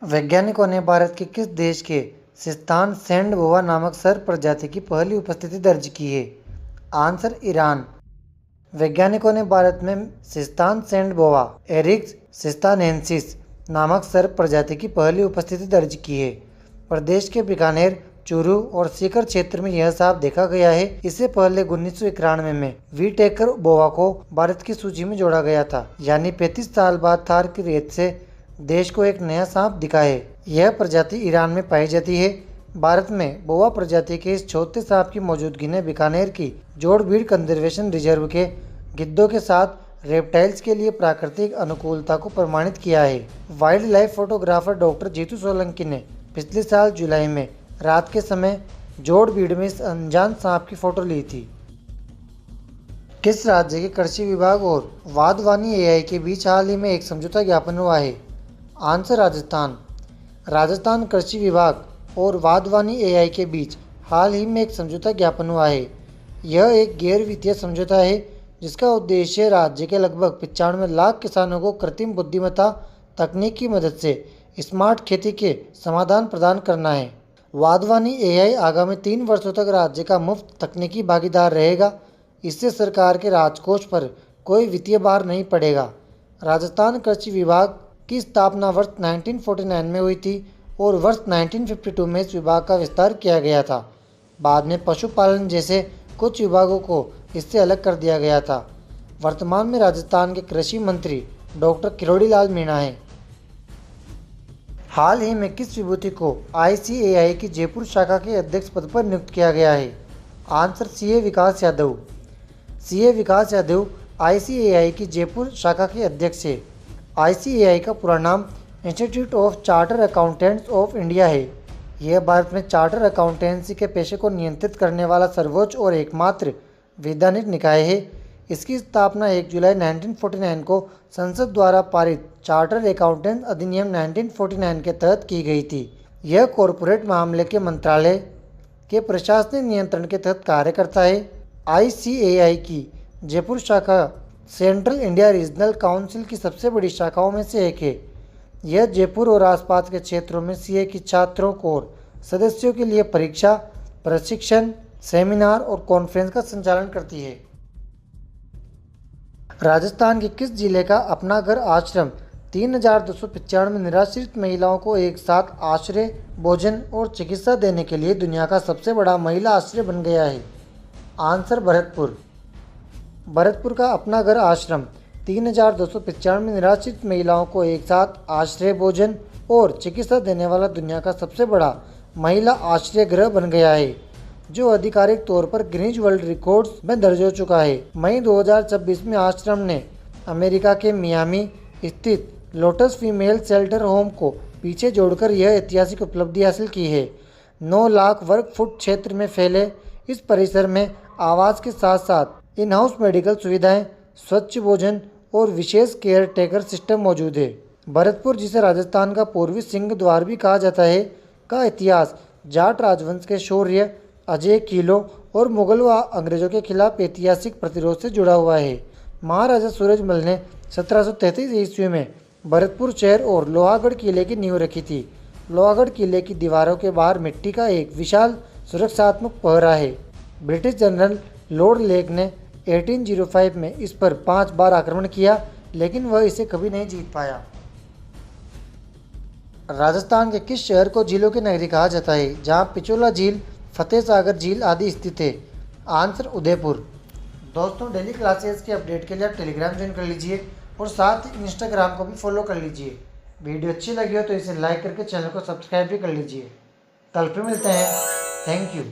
वैज्ञानिकों ने भारत के किस देश के सिस्तान सैंड बोआ नामक सर प्रजाति की पहली उपस्थिति दर्ज की है? Answer Iran. वैज्ञानिकों ने भारत में सिस्तान सैंड बोआ एरिक्स सिस्तानेंसिस नामक सर प्रजाति की पहली उपस्थिति दर्ज की है। प्रदेश के बीकानेर, चूरू और सीकर क्षेत्र में यह सांप देखा गया है। इससे पहले 1991 में व्हीटेकर बोआ को भारत की सूची में जोड़ा गया था, यानी 35 साल बाद थार की रेत से देश को एक नया सांप दिखा है। यह प्रजाति ईरान में पाई जाती है। भारत में बोआ प्रजाति के इस छोटे सांप की मौजूदगी ने बीकानेर की जोड़बीड़ कंजर्वेशन रिजर्व के गिद्धों के साथ रेप्टाइल्स के लिए प्राकृतिक अनुकूलता को प्रमाणित किया है। Wildlife photographer doctor Jeetu Solanki ने पिछले साल जुलाई में रात के समय जोड़बीड़ में इस अनजान सांप की फोटो ली थी। किस राज्य के कृषि विभाग और वाधवानी एआई के बीच हाल ही में एक समझौता ज्ञापन हुआ है? आंसर राजस्थान। राजस्थान कृषि विभाग और वाधवानी एआई के बीच हाल ही में एक समझौता ज्ञापन हुआ है। यह एक गैर वित्तीय समझौता है जिसका उद्देश्य राज्य के लगभग 95 लाख किसानों को कृत्रिम बुद्धिमत्ता तकनीक की मदद से स्मार्ट खेती के समाधान प्रदान करना है। वाधवानी एआई आगामी 3 वर्षों तक राज्य का मुफ्त तकनीकी भागीदार रहेगा। इससे सरकार के राजकोष पर कोई वित्तीय भार नहीं पड़ेगा। राजस्थान कृषि विभाग की स्थापना वर्ष 1949 में हुई थी और वर्ष 1952 में इस विभाग का विस्तार किया गया था। बाद में पशुपालन जैसे कुछ विभागों को इससे अलग कर दिया गया था। वर्तमान में राजस्थान के कृषि मंत्री डॉक्टर किरोड़ी लाल मीणा हैं। हाल ही में किस विभूति को आईसीएआई की जयपुर शाखा के अध्यक्ष पद पर नियुक्त किया गया है? आंसर सीए विकास यादव। सीए विकास यादव आईसीएआई की जयपुर शाखा के अध्यक्ष है। आईसीएआई का पूरा नाम institute of charter accountants of India है। यह भारत में चार्टर अकाउंटेंसी के पेशे को नियंत्रित करने वाला सर्वोच्च और एकमात्र वैधानिक निकाय है। इसकी स्थापना 1 जुलाई 1949 को संसद द्वारा पारित चार्टर अकाउंटेंट अधिनियम 1949 के तहत की गई थी। यह कॉरपोरेट मामले के मंत्रालय के प्रशासनिक नियंत्रण के तहत कार्य करता है। आईसीएआई की जयपुर शाखा सेंट्रल इंडिया रीजनल काउंसिल की सबसे बड़ी शाखाओं में से एक है। यह जयपुर और आसपास के क्षेत्रों में सीए की छात्रों को और सदस्यों के लिए परीक्षा, प्रशिक्षण, सेमिनार और कॉन्फ्रेंस का संचालन करती है। राजस्थान के किस जिले का अपना घर आश्रम 3295 निराश्रित महिलाओं को एक साथ आश्रय, भोजन और चिकित्सा देने के लिए दुनिया का सबसे बड़ा महिला आश्रय बन गया है? आंसर भरतपुर। भरतपुर का अपना घर आश्रम 3295 निराश्रित महिलाओं को एक साथ आश्रय, भोजन और चिकित्सा देने वाला दुनिया का सबसे बड़ा महिला आश्रय गृह बन गया है, जो आधिकारिक तौर पर गिनीज वर्ल्ड रिकॉर्ड्स में दर्ज हो चुका है। मई 2026 में आश्रम ने अमेरिका के मियामी स्थित लोटस फीमेल शेल्टर होम को पीछे छोड़कर यह ऐतिहासिक उपलब्धि हासिल की है। 9 लाख वर्ग फुट क्षेत्र में फैले इस परिसर में आवास के साथ साथ इन हाउस मेडिकल सुविधाएं, स्वच्छ भोजन और विशेष केयर टेकर सिस्टम मौजूद है। भरतपुर, जिसे राजस्थान का पूर्वी सिंह द्वार भी कहा जाता है, का इतिहास जाट राजवंश के शौर्य, अजय किलों और मुगल व अंग्रेजों के खिलाफ ऐतिहासिक प्रतिरोध से जुड़ा हुआ है। महाराजा सूरजमल ने 1733 ईस्वी में भरतपुर शहर और लोहागढ़ किले की नींव रखी थी। लोहागढ़ किले की दीवारों के बाहर मिट्टी का एक विशाल सुरक्षात्मक पहरा है। ब्रिटिश जनरल लॉर्ड लेक ने 1805 में इस पर 5 बार आक्रमण किया, लेकिन वह इसे कभी नहीं जीत पाया। राजस्थान के किस शहर को झीलों की नगरी कहा जाता है, जहां पिचोला झील, फतेह सागर झील आदि स्थित है? आंसर उदयपुर। दोस्तों, डेली क्लासेस के अपडेट के लिए आप टेलीग्राम ज्वाइन कर लीजिए और साथ ही इंस्टाग्राम को भी फॉलो कर लीजिए। वीडियो अच्छी लगी हो तो इसे लाइक करके चैनल को सब्सक्राइब भी कर लीजिए। कल फिर मिलते हैं। Thank you.